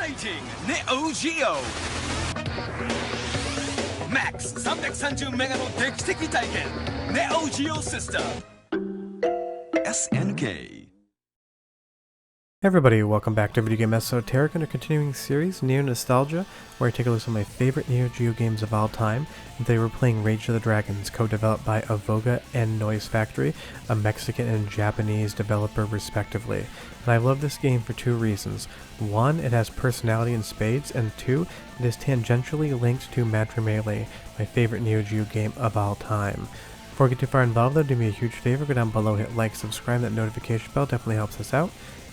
Exciting! Neo Geo! Max 330メガの劇的体験 Neo Geo System SNK. Hey everybody, welcome back to Video Game Esoteric and a continuing series, Neo Nostalgia, where I take a look at some of my favorite Neo Geo games of all time. They were playing Rage of the Dragons, co-developed by Evoga and Noise Factory, a Mexican and Japanese developer respectively. And I love this game for two reasons. One, it has personality in spades, and two, it is tangentially linked to Matrimelee, my favorite Neo Geo game of all time. Before we get too far involved though, do me a huge favor, go down below, hit like, subscribe, that notification bell definitely helps us out.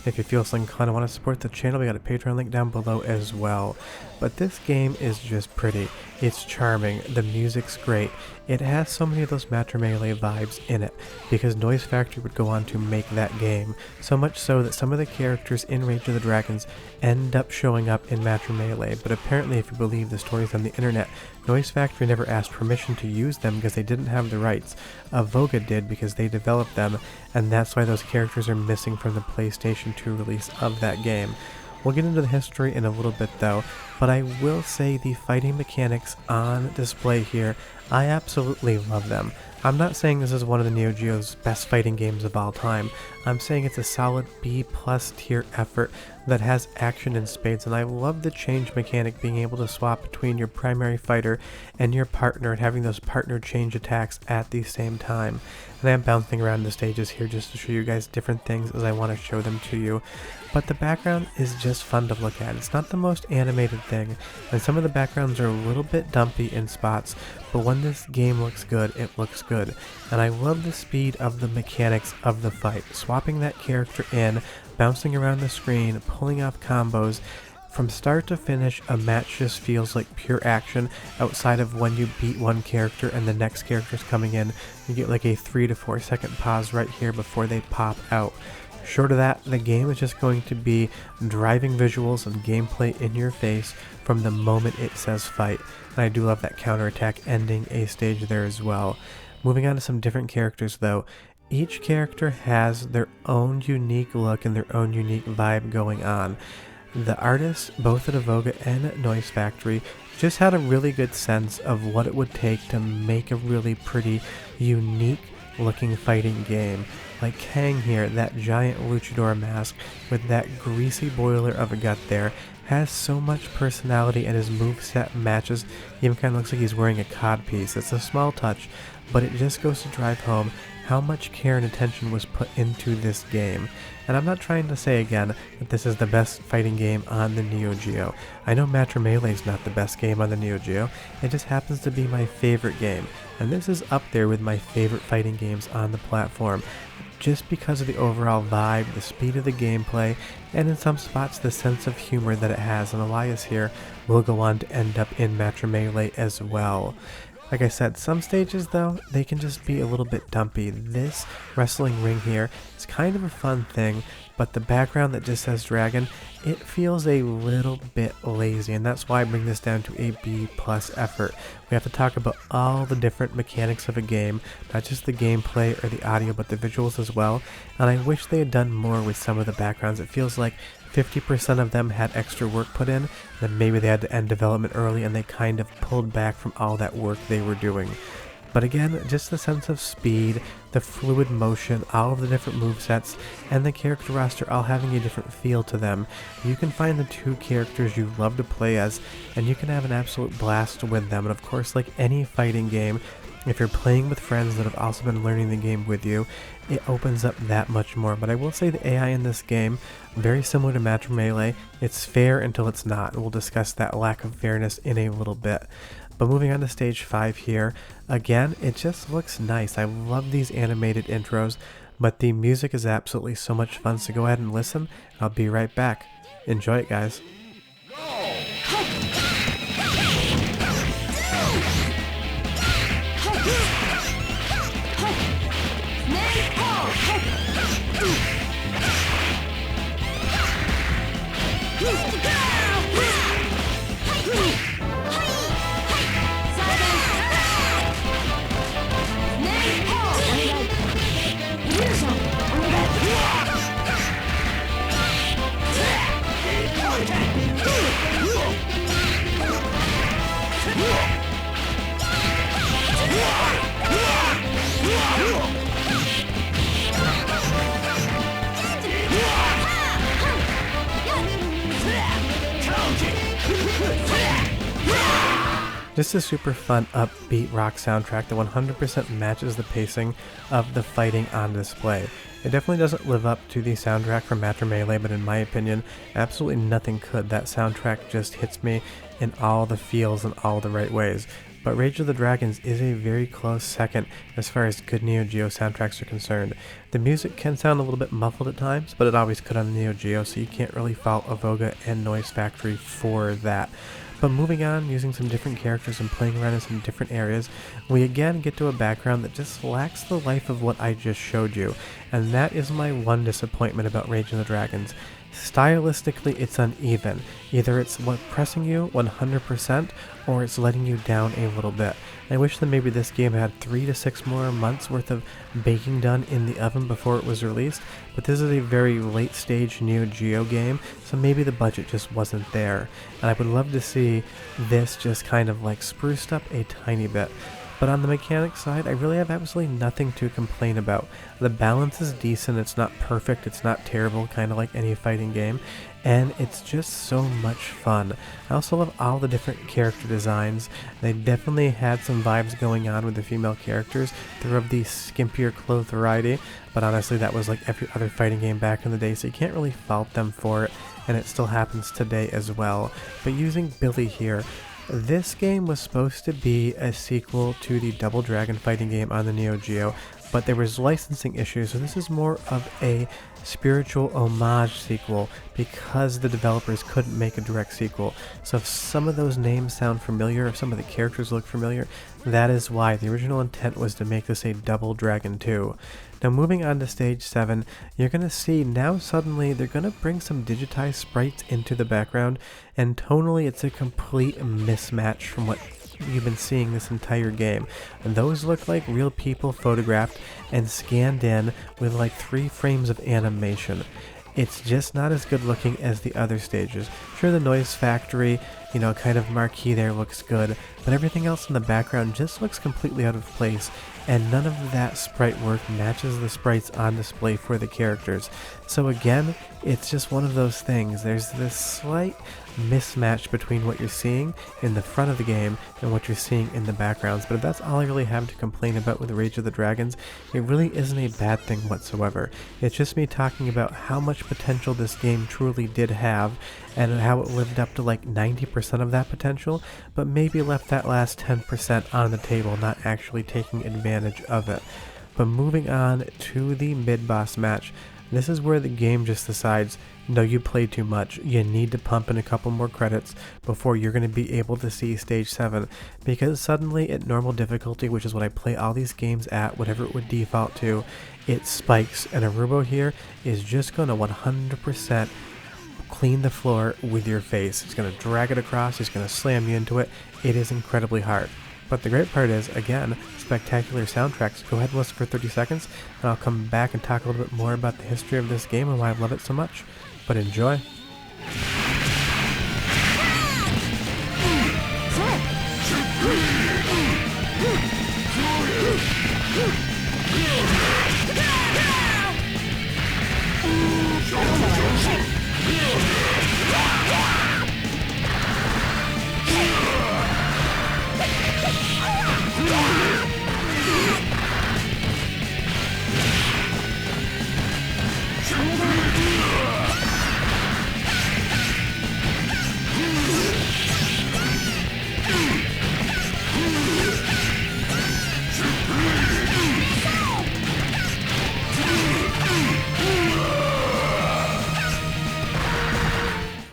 If you feel so inclined and want to support the channel, we got a Patreon link down below as well. But this game is just pretty. It's charming. The music's great. It has so many of those Matrimelee vibes in it, because Noise Factory would go on to make that game. So much so that some of the characters in Rage of the Dragons end up showing up in Matrimelee. But apparently, if you believe the stories on the internet, Noise Factory never asked permission to use them because they didn't have the rights. Evoga did because they developed them, and that's why those characters are missing from the PlayStation 2 release of that game. We'll get into the history in a little bit though, but I will say the fighting mechanics on display here, I absolutely love them. I'm not saying this is one of the Neo Geo's best fighting games of all time. I'm saying it's a solid B+ tier effort that has action in spades, and I love the change mechanic, being able to swap between your primary fighter and your partner and having those partner change attacks at the same time. And I'm bouncing around the stages here just to show you guys different things as I want to show them to you. But the background is just fun to look at. It's not the most animated thing, and some of the backgrounds are a little bit dumpy in spots, but when this game looks good, it looks good. And I love the speed of the mechanics of the fight. Swapping that character in, bouncing around the screen, pulling off combos. From start to finish, a match just feels like pure action outside of when you beat one character and the next character's coming in. You get like a 3 to 4 second pause right here before they pop out. Short of that, the game is just going to be driving visuals and gameplay in your face from the moment it says fight. And I do love that counterattack ending a stage there as well. Moving on to some different characters though. Each character has their own unique look and their own unique vibe going on. The artists, both at Evoga and at Noise Factory, just had a really good sense of what it would take to make a really pretty, unique looking fighting game. Like Kang here, that giant luchador mask with that greasy boiler of a gut there, has so much personality, and his moveset matches. He even kind of looks like he's wearing a codpiece. It's a small touch, but it just goes to drive home how much care and attention was put into this game. And I'm not trying to say again that this is the best fighting game on the Neo Geo. I know Matrimelee is not the best game on the Neo Geo, it just happens to be my favorite game. And this is up there with my favorite fighting games on the platform, just because of the overall vibe, the speed of the gameplay, and in some spots the sense of humor that it has. And Elias here will go on to end up in Matrimelee as well. Like I said, some stages though, they can just be a little bit dumpy. This wrestling ring here is kind of a fun thing, but the background that just says dragon, it feels a little bit lazy, and that's why I bring this down to a B+ effort. We have to talk about all the different mechanics of a game, not just the gameplay or the audio, but the visuals as well, and I wish they had done more with some of the backgrounds. It feels like 50% of them had extra work put in, then maybe they had to end development early and they kind of pulled back from all that work they were doing. But again, just the sense of speed, the fluid motion, all of the different movesets, and the character roster all having a different feel to them. You can find the two characters you love to play as, and you can have an absolute blast with them. And of course, like any fighting game, if you're playing with friends that have also been learning the game with you, it opens up that much more. But I will say the AI in this game, very similar to Matrimelee, it's fair until it's not. And we'll discuss that lack of fairness in a little bit. But moving on to stage 5 here, again, it just looks nice. I love these animated intros, but the music is absolutely so much fun, so go ahead and listen. I'll be right back. Enjoy it, guys. Just a super fun, upbeat rock soundtrack that 100% matches the pacing of the fighting on display. It definitely doesn't live up to the soundtrack from Matrimelee, but in my opinion, absolutely nothing could. That soundtrack just hits me in all the feels in all the right ways. But Rage of the Dragons is a very close second as far as good Neo Geo soundtracks are concerned. The music can sound a little bit muffled at times, but it always could on the Neo Geo, so you can't really fault Evoga and Noise Factory for that. But moving on, using some different characters and playing around in some different areas, we again get to a background that just lacks the life of what I just showed you, and that is my one disappointment about Rage of the Dragons. Stylistically, it's uneven. Either it's pressing you 100% or it's letting you down a little bit. I wish that maybe this game had 3 to 6 more months worth of baking done in the oven before it was released, but this is a very late stage Neo Geo game, so maybe the budget just wasn't there. And I would love to see this just kind of like spruced up a tiny bit. But on the mechanics side, I really have absolutely nothing to complain about. The balance is decent, it's not perfect, it's not terrible, kind of like any fighting game, and it's just so much fun. I also love all the different character designs. They definitely had some vibes going on with the female characters. They're of the skimpier clothes variety, but honestly that was like every other fighting game back in the day, so you can't really fault them for it, and it still happens today as well. But using Billy here, this game was supposed to be a sequel to the Double Dragon fighting game on the Neo Geo, but there was licensing issues, so this is more of a spiritual homage sequel because the developers couldn't make a direct sequel. So if some of those names sound familiar, if some of the characters look familiar, that is why. The original intent was to make this a Double Dragon 2. Now moving on to stage 7, you're going to see now suddenly they're going to bring some digitized sprites into the background, and tonally it's a complete mismatch from what you've been seeing this entire game. And those look like real people photographed and scanned in with like 3 frames of animation. It's just not as good looking as the other stages. Sure, the Noise Factory, kind of marquee there looks good, but everything else in the background just looks completely out of place, and none of that sprite work matches the sprites on display for the characters. So again, it's just one of those things. There's this slight mismatch between what you're seeing in the front of the game and what you're seeing in the backgrounds, but if that's all I really have to complain about with Rage of the Dragons, it really isn't a bad thing whatsoever. It's just me talking about how much potential this game truly did have and how it lived up to like 90% of that potential, but maybe left that last 10% on the table, not actually taking advantage of it. But moving on to the mid-boss match, this is where the game just decides, no, you played too much, you need to pump in a couple more credits before you're going to be able to see stage 7, because suddenly at normal difficulty, which is what I play all these games at, whatever it would default to, it spikes, and Arubo here is just going to 100% clean the floor with your face. It's going to drag it across, it's going to slam you into it. It is incredibly hard. But the great part is, again, spectacular soundtracks. Go ahead and listen for 30 seconds, and I'll come back and talk a little bit more about the history of this game and why I love it so much. But enjoy!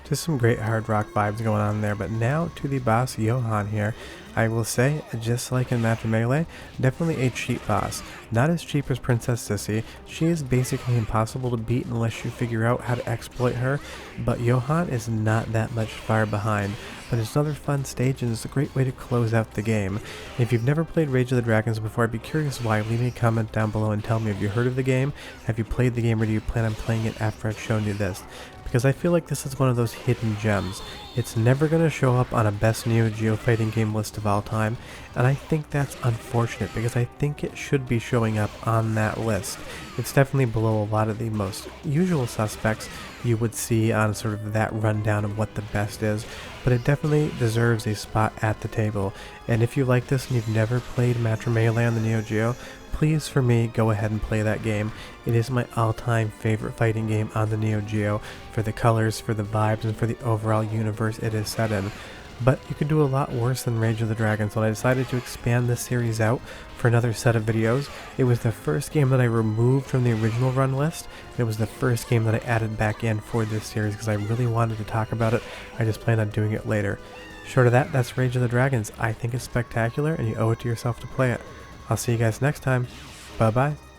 Just some great hard rock vibes going on there, but now to the boss Johann here. I will say, just like in Matrimelee, definitely a cheap boss. Not as cheap as Princess Sissy. She is basically impossible to beat unless you figure out how to exploit her, but Johann is not that much far behind. But it's another fun stage, and it's a great way to close out the game. If you've never played Rage of the Dragons before, I'd be curious why. Leave me a comment down below and tell me, have you heard of the game? Have you played the game, or do you plan on playing it after I've shown you this? Because I feel like this is one of those hidden gems. It's never going to show up on a best Neo Geo fighting game list of all time, and I think that's unfortunate because I think it should be showing up on that list. It's definitely below a lot of the most usual suspects you would see on sort of that rundown of what the best is, but it definitely deserves a spot at the table. And if you like this and you've never played Matrimelee on the Neo Geo, please, for me, go ahead and play that game. It is my all-time favorite fighting game on the Neo Geo for the colors, for the vibes, and for the overall universe it is set in. But you could do a lot worse than Rage of the Dragon, so I decided to expand this series out for another set of videos. It was the first game that I removed from the original run list, and it was the first game that I added back in for this series because I really wanted to talk about it. I just plan on doing it later. Short of that, that's Rage of the Dragons. I think it's spectacular, and you owe it to yourself to play it. I'll see you guys next time. Bye-bye.